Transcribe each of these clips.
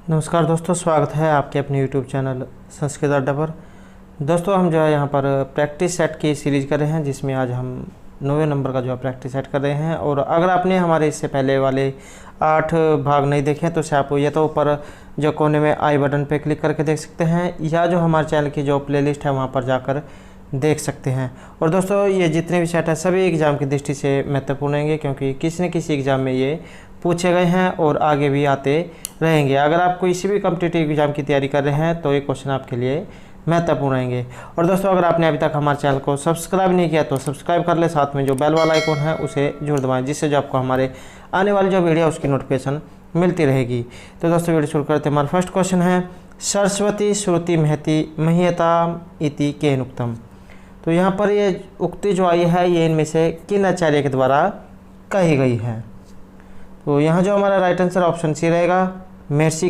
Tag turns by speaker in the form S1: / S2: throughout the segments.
S1: नमस्कार दोस्तों, स्वागत है आपके अपने यूट्यूब चैनल संस्कृत अड्डा पर। दोस्तों हम जो है यहाँ पर प्रैक्टिस सेट की सीरीज़ कर रहे हैं, जिसमें आज हम 9वें नंबर का जो है प्रैक्टिस सेट कर रहे हैं। और अगर आपने हमारे इससे पहले वाले 8 भाग नहीं देखे हैं तो से आप या तो ऊपर जो कोने में आई बटन पर क्लिक करके देख सकते हैं, या जो हमारे चैनल की जो प्लेलिस्ट है वहाँ पर जाकर देख सकते हैं। और दोस्तों ये जितने भी सेट हैं सभी एग्ज़ाम की दृष्टि से महत्वपूर्ण रहेंगे, क्योंकि किसी न किसी एग्ज़ाम में ये पूछे गए हैं और आगे भी आते रहेंगे। अगर आप किसी भी कॉम्पिटिटिव एग्ज़ाम की तैयारी कर रहे हैं तो ये क्वेश्चन आपके लिए महत्वपूर्ण रहेंगे। और दोस्तों अगर आपने अभी तक हमारे चैनल को सब्सक्राइब नहीं किया तो सब्सक्राइब कर ले, साथ में जो बेल वाला आइकन है उसे जरूर दबाएं, जिससे जो आपको हमारे आने वाली जो वीडियो है उसकी नोटिफिकेशन मिलती रहेगी। तो दोस्तों वीडियो शुरू करते हैं। हमारा फर्स्ट क्वेश्चन है सरस्वती श्रुति महति मह्यता इति केन उक्तम। तो यहाँ पर ये उक्ति जो आई है ये इनमें से किन आचार्य के द्वारा कही गई है। तो यहाँ जो हमारा राइट आंसर ऑप्शन सी रहेगा, महर्षि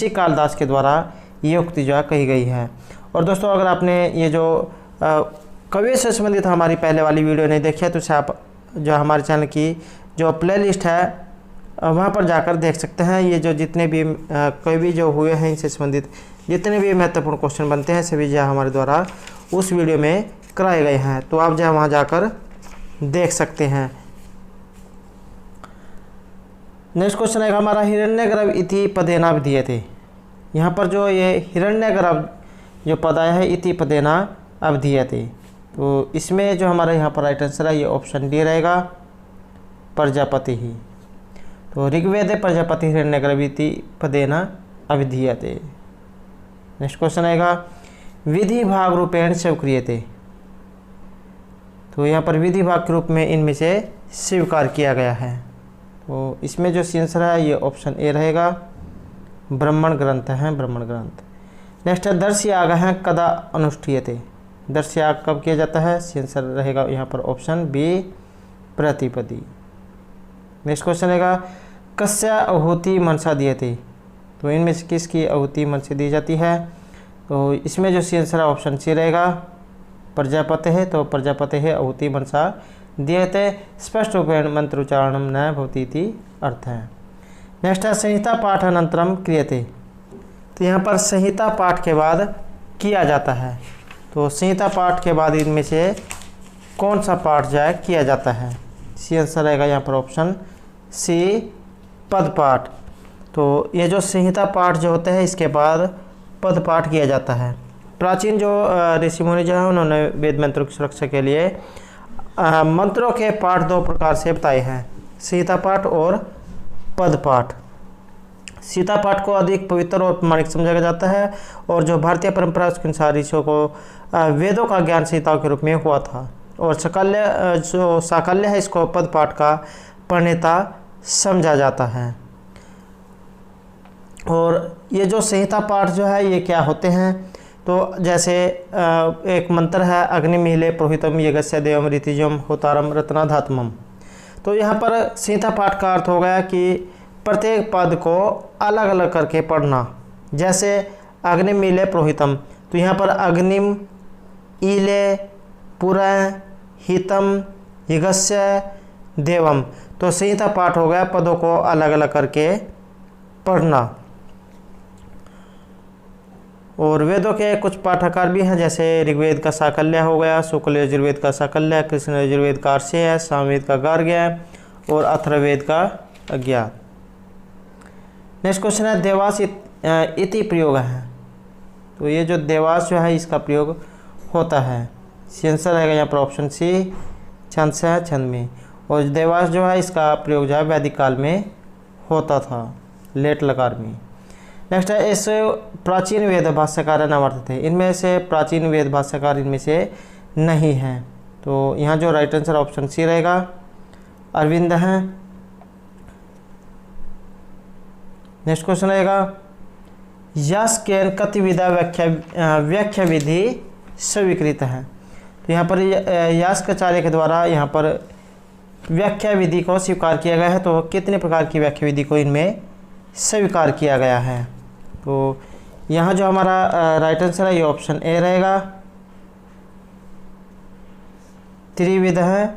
S1: कालिदास के द्वारा ये उक्ति जो है कही गई है। और दोस्तों अगर आपने ये जो कवि से संबंधित हमारी पहले वाली वीडियो नहीं देखी है तो उसे आप जो हमारे चैनल की जो प्लेलिस्ट है वहाँ पर जाकर देख सकते हैं। ये जो जितने भी कवि जो हुए हैं इनसे संबंधित जितने भी महत्वपूर्ण क्वेश्चन बनते हैं सभी जो हमारे द्वारा उस वीडियो में कराए गए हैं, तो आप जो वहाँ जाकर देख सकते हैं। नेक्स्ट क्वेश्चन है हमारा हिरण्यगर्भ इति पदेना विधीयते। यहाँ पर जो ये हिरण्यगर्भ जो पद आया है इति पदेना अवधीयते, तो इसमें जो हमारा यहाँ पर राइट आंसर है ये ऑप्शन डी रहेगा, प्रजापति ही। तो ऋग्वेद प्रजापति हिरण्यगर्भ इति पदेना अवधीयते। नेक्स्ट क्वेश्चन आएगा विधि भाग रूपेण स्वीक्रियते। तो यहाँ पर विधि भाग के रूप में इनमें से स्वीकार किया गया है। तो इसमें जो आंसर है ये ऑप्शन ए रहेगा, ब्राह्मण ग्रंथ है, ब्राह्मण ग्रंथ। नेक्स्ट है दर्श याग है कदा अनुष्ठीयते। दर्श याग कब किया जाता है, आंसर रहेगा यहाँ पर ऑप्शन बी, प्रतिपदी। नेक्स्ट क्वेश्चन रहेगा कस्य आहुति मनसा दीयते। तो इनमें से किसकी आहुति मन से दी जाती है। तो इसमें जो आंसर है ऑप्शन सी रहेगा, प्रजापते है। तो प्रजापते है आहुति मनसा दीयते स्पष्ट रूपेण मंत्रोच्चारणम न भवति इति अर्थ है। नेक्स्ट है संहिता पाठ अनंतरम क्रियते। तो यहाँ पर संहिता पाठ के बाद किया जाता है। तो संहिता पाठ के बाद इनमें से कौन सा पाठ जाए किया जाता है, सी आंसर रहेगा यहाँ पर ऑप्शन सी, पद पाठ। तो ये जो संहिता पाठ जो होते हैं इसके बाद पद पाठ किया जाता है। प्राचीन जो ऋषि मुनि जो है उन्होंने वेद मंत्रों की सुरक्षा के लिए मंत्रों के पाठ 2 प्रकार से बताए हैं, संहिता पाठ और पद पाठ। सीता पाठ को अधिक पवित्र और प्रमाणिक समझा जाता है, और जो भारतीय परंपरा उसके अनुसार ऋषियों को वेदों का ज्ञान संहिताओं के रूप में हुआ था। और साकल्य है इसको पद पाठ का प्रणेता समझा जाता है। और ये जो संहिता पाठ जो है ये क्या होते हैं, तो जैसे एक मंत्र है अग्निमीले प्रोहितम यज्ञस्य देवम ऋतिजम होतारम रत्नाधात्मम। तो यहाँ पर संहिता पाठ का अर्थ हो गया कि प्रत्येक पद को अलग अलग करके पढ़ना। जैसे अग्निमीले प्रोहितम, तो यहाँ पर अग्निम, ईले, पुरा, हितम, यज्ञस्य, देवम। तो संहिता पाठ हो गया पदों को अलग अलग करके पढ़ना। और वेदों के कुछ पाठाकार भी हैं, जैसे ऋग्वेद का साकल्य हो गया, शुक्ल यजुर्वेद का साकल्य, कृष्ण यजुर्वेद का अर्षय है, सामवेद का गार्ग्य और अथर्ववेद का अज्ञात। नेक्स्ट क्वेश्चन है देवास इति प्रयोग है। तो ये जो देवास जो है इसका प्रयोग होता है, आंसर रहेगा यहाँ पर ऑप्शन सी, छंद से है, छंद में। और देवास जो है इसका प्रयोग जो है वैदिक काल में होता था, लेट लकार में। नेक्स्ट है इस प्राचीन वेद भाष्यकार अनावर्त थे। इनमें से प्राचीन वेद भाष्यकार इनमें से नहीं हैं। तो यहाँ जो राइट आंसर ऑप्शन सी रहेगा, अरविंद हैं। नेक्स्ट क्वेश्चन रहेगा यश के कतिविधा व्याख्या विधि स्वीकृत है। तो यहाँ पर यास्काचार्य के द्वारा यहाँ पर व्याख्या विधि को स्वीकार किया गया है। तो कितने प्रकार की व्याख्या विधि को इनमें स्वीकार किया गया है। तो यहाँ जो हमारा राइट आंसर है ये ऑप्शन ए रहेगा, त्रिविध है,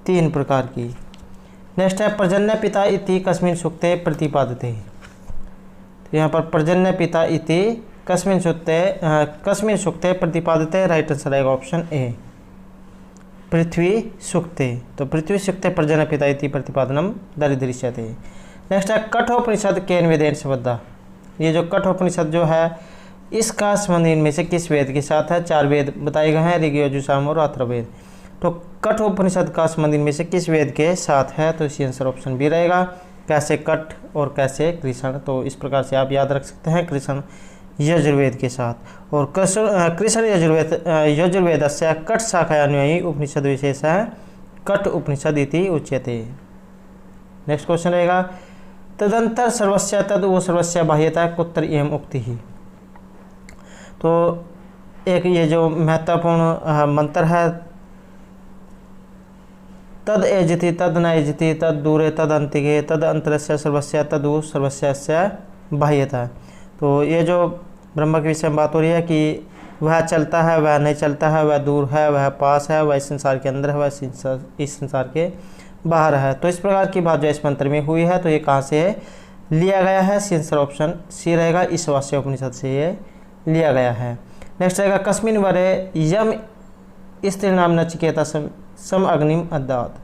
S1: 3 प्रकार की। नेक्स्ट है पर्जन्य पिता इति कस्मिन् सूक्ते प्रतिपादते। तो यहाँ पर पर्जन्य पिता इति कस्मिन् सूक्ते प्रतिपादिते, राइट आंसर आएगा ऑप्शन ए पृथ्वी सूक्ते। तो पृथ्वी सूक्ते पर्जन्य पिता इति प्रतिपादनम दरिदृश्यते। नेक्स्ट है कठोपनिषद केन वेदेन संबद्धा। ये जो कठोपनिषद जो है इसका संबंध इनमें से किस वेद के साथ है? 4 वेद बताए गए हैं, ऋग यजुः साम और अथर्ववेद। तो कठोपनिषद का संबंध इनमें से किस वेद के साथ है? तो इसका आंसर ऑप्शन बी रहेगा, कैसे कठ और कैसे कृष्ण। तो इस प्रकार से आप याद रख सकते हैं, कृष्ण यजुर्वेद के साथ। और कृष्ण यजुर्वेदस्य कठ शाखान्वयी उपनिषद विशेष है कठ उपनिषद इति उच्यते। नेक्स्ट क्वेश्चन रहेगा तदंतर सर्वस्य तद वो सर्वस्य बाह्यता कुत्र एवं उक्ति ही। तो एक ये जो महत्वपूर्ण मंत्र है, तद एजति तद न एजति तद दूरे तद अंतिके तद अंतरस्य सर्वस्य तद वो सर्वस्य बाह्यता। तो ये जो ब्रह्म के विषय में बात हो रही है कि वह चलता है, वह नहीं चलता है, वह दूर है, वह पास है, वह इस संसार के अंदर है, वह इस संसार के बाहर है। तो इस प्रकार की बात जो इस मंत्र में हुई है, तो ये कहाँ से लिया गया है? आंसर ऑप्शन सी रहेगा, ईशावास्य उपनिषद से ये लिया गया है। नेक्स्ट रहेगा कस्मिन् वरे यम स्त्रीणाम नचिकेता सम अग्निम अद्दात।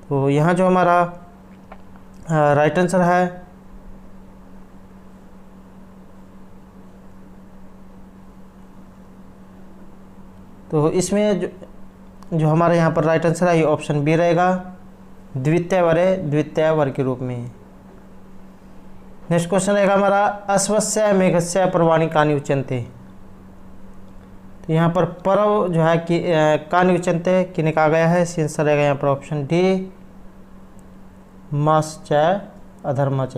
S1: तो यहाँ जो हमारा राइट आंसर है तो इसमें जो हमारे यहाँ पर राइट आंसर है ये ऑप्शन बी रहेगा, द्वितीय वर के रूप में। नेक्स्ट क्वेश्चन रहेगा हमारा अश्वस्य मेघस्य पर्वाणि कानि उच्यन्ते। तो यहाँ पर पर्व जो है कि कानि उच्यन्ते किने कहा गया है? आंसर रहेगा यहाँ पर ऑप्शन डी मास च अधर्म च।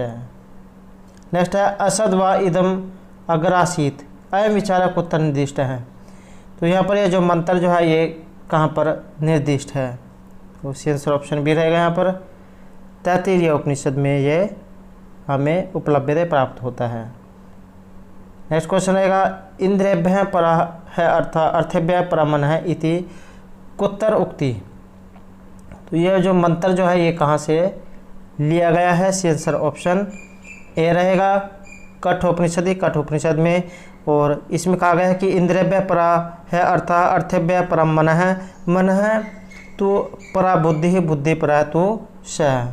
S1: नेक्स्ट है असद व इदम अग्रासीत अयम विचारक कुत्र निर्दिष्ट है। तो यहाँ पर ये जो मंत्र जो है ये कहाँ पर निर्दिष्ट है? तो आंसर ऑप्शन बी रहेगा यहाँ पर तैत्तिरीय उपनिषद में ये हमें उपलब्धता प्राप्त होता है। नेक्स्ट क्वेश्चन रहेगा इंद्रियभ्य परा है अर्थेभ्य परमन है इति कुत्र उक्ति। तो ये जो मंत्र जो है ये कहाँ से लिया गया है? आंसर ऑप्शन ए रहेगा, कठोपनिषद में। और इसमें कहा गया है कि इंद्रियभ्य परा है अर्थेभ्य परम मन है तो परा बुद्धि ही बुद्धि परा तो स है।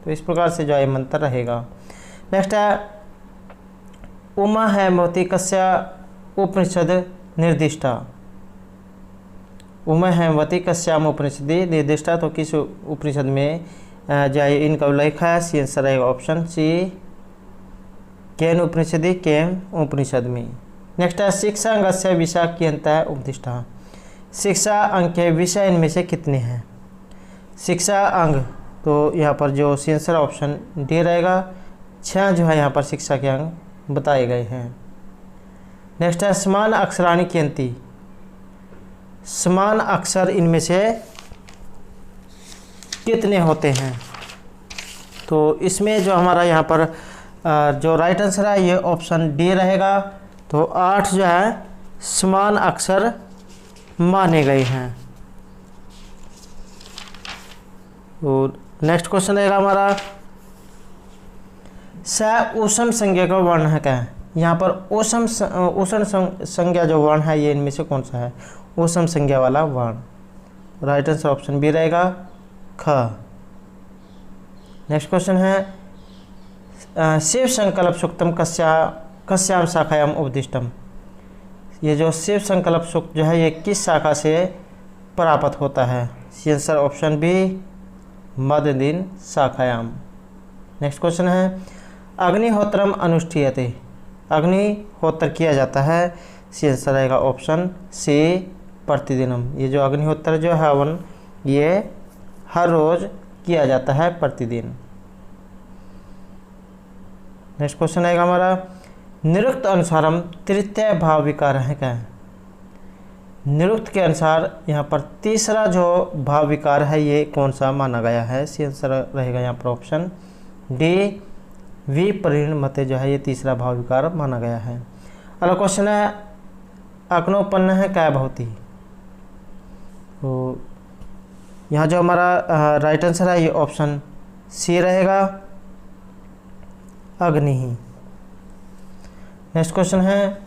S1: तो इस प्रकार से जो है मंत्र रहेगा। नेक्स्ट है उमा है भौतिकस्य उपनिषद निर्दिष्टा। उमा है भौतिकस्याम उपनिषदि निर्दिष्टा। तो किस उपनिषद में जो है इनका उल्लेख है? आंसर रहेगा ऑप्शन सी केन उपनिषदि केन उपनिषद में। नेक्स्ट है शिक्षा अंगस्य विषय कियंतः उपदिष्टा। शिक्षा अंग के विषय इनमें से कितने हैं? शिक्षा अंग तो यहाँ पर जो आंसर ऑप्शन डी रहेगा, 6 जो है यहाँ पर शिक्षा के अंग बताए गए हैं। नेक्स्ट है समान अक्षराणि कियंती। समान अक्षर इनमें से कितने होते हैं? तो इसमें जो हमारा यहाँ पर जो राइट आंसर है ये ऑप्शन डी रहेगा। तो 8 जो है समान अक्षर माने गए हैं। और नेक्स्ट क्वेश्चन रहेगा हमारा स ऊष्म संज्ञा का वर्ण है क्या है? यहाँ पर ऊष्ण संज्ञा जो वर्ण है ये इनमें से कौन सा है? ऊष्म संज्ञा वाला वर्ण। राइट आंसर ऑप्शन बी रहेगा ख। नेक्स्ट क्वेश्चन है शिव संकल्प सूक्तम कस्याम शाखायाम उपदिष्टम। ये जो शिव संकल्प सूक्त जो है ये किस शाखा से प्राप्त होता है? आंसर ऑप्शन बी मध्य दिन शाखायाम। नेक्स्ट क्वेश्चन है अग्निहोत्रम अनुष्ठीयते। अग्निहोत्र किया जाता है, आंसर रहेगा ऑप्शन सी प्रतिदिनम। ये जो अग्निहोत्र जो है हवन ये हर रोज किया जाता है प्रतिदिन। नेक्स्ट क्वेश्चन आएगा हमारा निरुक्त अनुसारम तृतीय भाव विकार है क्या है? निरुक्त के अनुसार यहाँ पर तीसरा जो भाव विकार है ये कौन सा माना गया है? आंसर रहेगा यहाँ पर ऑप्शन डी विपरिणमते जो है ये तीसरा भाव विकार माना गया है। अगला क्वेश्चन है अग्नोपन्न है क्या भवती। तो यहाँ जो हमारा राइट आंसर है ये ऑप्शन सी रहेगा अग्नि ही। नेक्स्ट क्वेश्चन है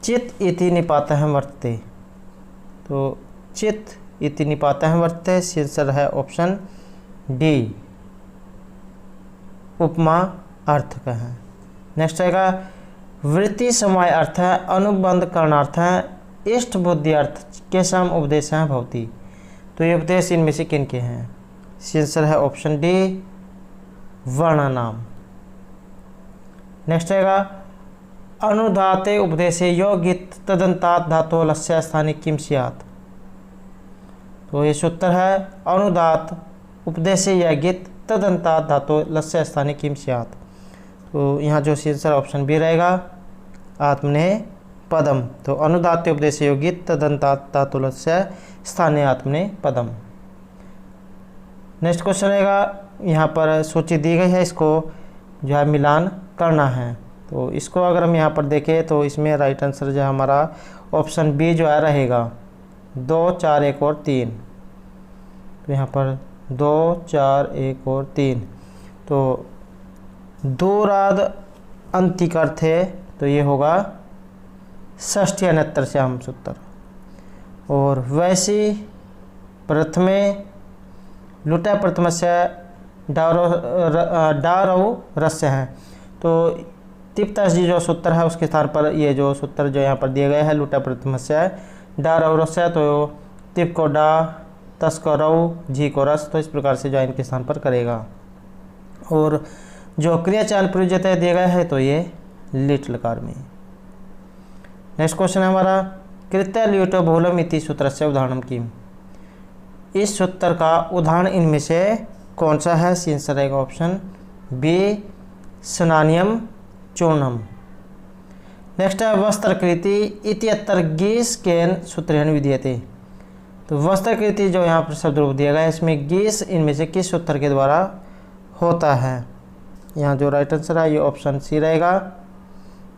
S1: चित इति निपातः वर्तते। तो चित इति निपातः वर्तते, आंसर है ऑप्शन डी, उपमा अर्थ का है। नेक्स्ट आएगा वृत्ति समवाय अर्थ है, अनुबंध करणार्थ है, इष्ट बुद्धि अर्थ केशम उपदेश है भवती। तो ये उपदेश इनमें से किन के हैं? आंसर है ऑप्शन डी, वर्णनाम। नेक्स्ट आएगा अनुदाते उपदेशे योगित तदंतात धातो लस्य स्थाने किम स्यात्। तो ये सूत्र है अनुदात उपदेशे योगित तदंतात धातो लस्य स्थाने किम स्यात्। तो यहाँ जो आंसर ऑप्शन बी रहेगा आत्मनेः पदम। तो अनुदाते उपदेशे योगित तदंतात धातो लस्य स्थाने आत्मनेः पदम। नेक्स्ट क्वेश्चन रहेगा, यहाँ पर सूची दी गई है, इसको जो है मिलान करना है। तो इसको अगर हम यहाँ पर देखें तो इसमें राइट आंसर जो है हमारा ऑप्शन बी जो है रहेगा 2, 4, 1 और 3। तो यहाँ पर 2, 4, 1 और 3। तो दूराद अंतिकर थे, तो ये होगा षष्ठी अनत्तर से हम सूत्र। और वैसी प्रथमे लुटा प्रथमस्य डारव रस्य है। तो तिप्तस जी जो सूत्र है उसके स्थान पर ये जो सूत्र जो यहाँ पर दिए गए हैं लुटा प्रथमस्य डारव रस्य, तो तिप को डा, तस को रव, जी को रस, तो इस प्रकार से जो इनके स्थान पर करेगा। और जो क्रियाचान प्रयुज्यता दिए गए हैं तो ये लिट लकार में। नेक्स्ट क्वेश्चन है हमारा कृत्य ल्यूटो बहुलम इति सूत्र से उदाहरण किम। इस सूत्र का उदाहरण इनमें से कौन सा है? आंसर रहेगा ऑप्शन बी, स्नानियम चूर्णम। नेक्स्ट है वस्त्रकृति इत्यत्र गीस केन सूत्रेण विधीयते। तो वस्त्रकृति जो यहाँ पर शब्द रूप दिया गया है इसमें गीस इनमें से किस सूत्र के द्वारा होता है? यहाँ जो राइट आंसर है ये ऑप्शन सी रहेगा,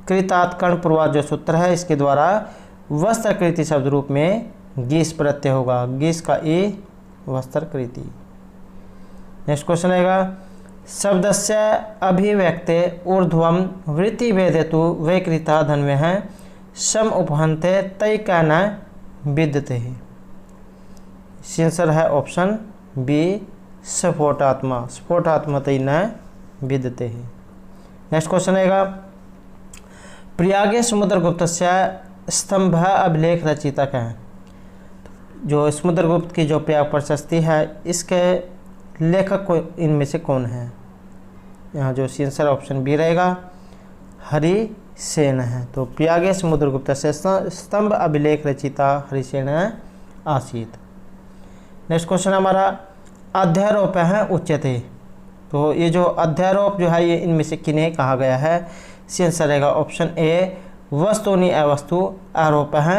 S1: कृतात् कर्ण पूर्वार्ध जो सूत्र है इसके द्वारा वस्त्रकृति शब्द रूप में गीस प्रत्यय होगा, गीस का ए वस्त्रकृति। नेक्स्ट क्वेश्चन रहेगा शब्दस्य अभिव्यक्ते ऊर्ध्वम वृत्ति भेदेतु वैकृता धन्वे हैं सम उपहन्ते तय का न विद्यते। आंसर है ऑप्शन बी, स्फोटात्मा, स्फोटात्मा तय न विद्यते। नेक्स्ट क्वेश्चन रहेगा प्रयागे समुद्रगुप्तस्य स्तंभ अभिलेख रचितक है। जो समुद्रगुप्त की जो प्रयाग प्रशस्ति है इसके लेखक को इनमें से कौन है? यहाँ जो आंसर ऑप्शन बी रहेगा हरिसेन है। तो प्रयागे समुद्रगुप्त से स्तंभ अभिलेख रचिता हरिसेन आसीत। नेक्स्ट क्वेश्चन हमारा अध्यारोप है उच्यते। तो ये जो अध्यारोप जो है ये इनमें से किन्हें कहा गया है? आंसर रहेगा ऑप्शन ए, वस्तुनि अवस्तु आरोप है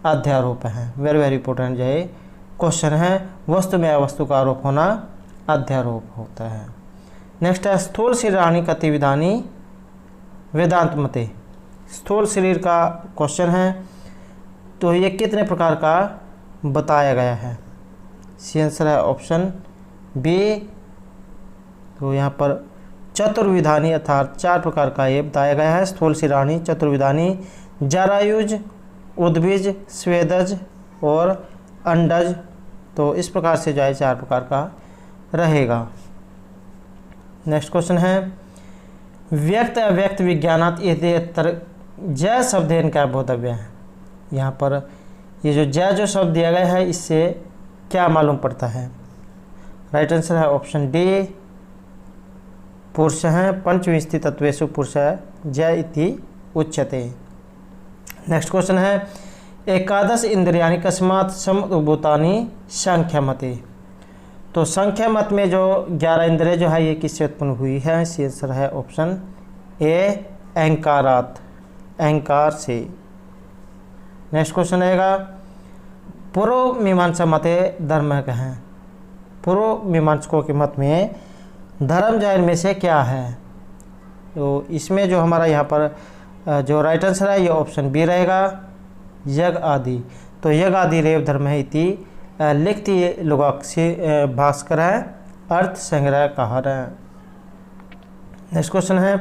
S1: अध्यारोप है। वेरी वेरी इंपॉर्टेंट जो है क्वेश्चन है, वस्तु में अवस्तु का आरोप होना अध्यारोप होता है। नेक्स्ट है स्थूल शरीराणि गतिविधानि वेदांत मते। स्थूल शरीर का क्वेश्चन है, तो ये कितने प्रकार का बताया गया है? आंसर है ऑप्शन बी, तो यहाँ पर चतुर्विधानी अर्थात 4 प्रकार का ये बताया गया है। स्थूल शरीराणि, चतुर्विधानी, जरायुज, उद्भिज, स्वेदज और अंडज। तो इस प्रकार से जो है 4 प्रकार का रहेगा। नेक्स्ट क्वेश्चन है व्यक्त अव्यक्त विज्ञानात् इत्यत्र जय शब्देन क्या बोधव्य है। यहाँ पर ये जो जय जो शब्द दिया गया है इससे क्या मालूम पड़ता है? राइट आंसर है ऑप्शन डी, पुरुष हैं पंचविंशति तत्वेषु पुरुष जय इति उच्यते। नेक्स्ट क्वेश्चन है एकादश इंद्रियाणि कस्मात् समुद्भूतानि संख्या मते। तो संख्या मत में जो 11 इंद्रिय जो है ये किससे उत्पन्न हुई है? आंसर है ऑप्शन ए, अहंकारात, अहंकार से। नेक्स्ट क्वेश्चन रहेगा पूर्व मीमांसा मते धर्म का है। पूर्व मीमांसकों के मत में धर्म जो इनमें से क्या है? तो इसमें जो हमारा यहाँ पर जो राइट आंसर है ये ऑप्शन बी रहेगा, यज्ञ आदि। तो यज्ञ आदि रेव धर्म है इति लिखती लोगाक्षी भास्कर है अर्थ संग्रह कहा है। नेक्स्ट क्वेश्चन है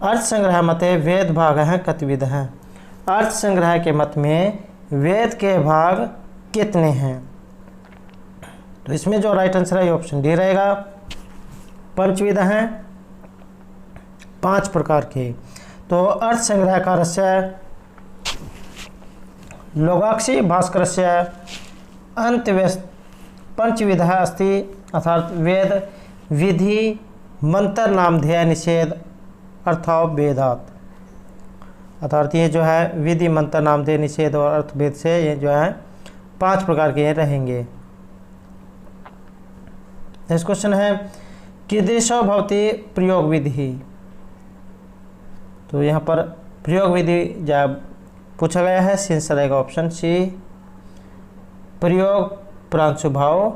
S1: अर्थ संग्रह मते वेद भाग हैं कतविध हैं। अर्थ संग्रह के मत में वेद के भाग कितने हैं? तो इसमें जो राइट आंसर है ये ऑप्शन डी रहेगा। पंचविध हैं 5 प्रकार के। तो अर्थ संग्रह का रहस्य लोगाक्षी भास्करस्य अंत्यवेस्त पंचविधः अस्ति, अर्थात वेद विधि मंत्र नामधेय निषेध अर्थात वेदात, अर्थात ये जो है विधि मंत्र नामधेय निषेध और अर्थभेद से ये जो है 5 प्रकार के रहेंगे। नेक्स्ट क्वेश्चन है कीदृशो भवति प्रयोग विधि। तो यहाँ पर प्रयोग विधि जब पूछा गया है, आंसर रहेगा ऑप्शन सी, प्रयोग प्रांशुभाव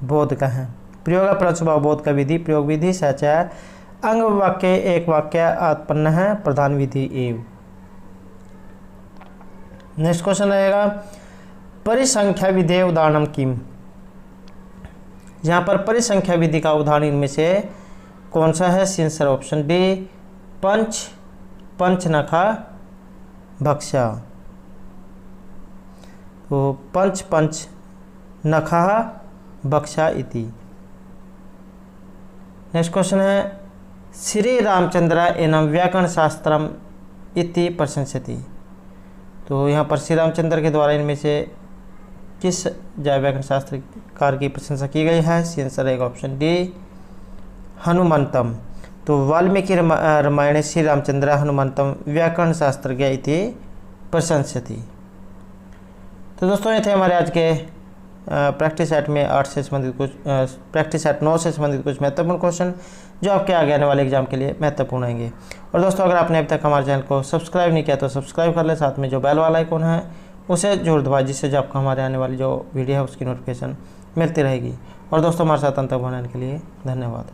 S1: बोध का है। प्रयोग प्रांशुभाव बोध का विधि प्रयोग विधि सच है। अंग वाक्य एक वाक्य उत्पन्न है, प्रधान विधि एव। नेक्स्ट क्वेश्चन रहेगा परिसंख्या विधि उदाहरणम किम। यहाँ पर परिसंख्या विधि का उदाहरण इनमें से कौन सा है? आंसर ऑप्शन डी, पंचनखा भक्षा। तो पंच नखा भक्षा इति। नेक्स्ट क्वेश्चन है श्री रामचंद्र एवं व्याकरण शास्त्रम इति प्रशंसति। तो यहाँ पर श्री रामचंद्र के द्वारा इनमें से किस व्याकरण शास्त्रकार की प्रशंसा की गई है? आंसर रहेगा ऑप्शन डी, हनुमंतम। तो वाल्मीकि रामायणे श्री रामचंद्र हनुमंतम व्याकरण शास्त्रज्ञ इति प्रशंसति। तो दोस्तों ये थे हमारे आज के प्रैक्टिस सेट में 8 से संबंधित कुछ प्रैक्टिस सेट 9 से संबंधित कुछ महत्वपूर्ण क्वेश्चन जो आपके आगे आने वाले एग्जाम के लिए महत्वपूर्ण होंगे। और दोस्तों अगर आपने अभी तक हमारे चैनल को सब्सक्राइब नहीं किया तो सब्सक्राइब कर ले, साथ में जो बेल वाला आइकॉन है उसे जरूर दबाएं, जिससे जो आपको हमारे आने वाली जो वीडियो है उसकी नोटिफिकेशन मिलती रहेगी। और दोस्तों हमारे साथ अंत तक बनाने के लिए धन्यवाद।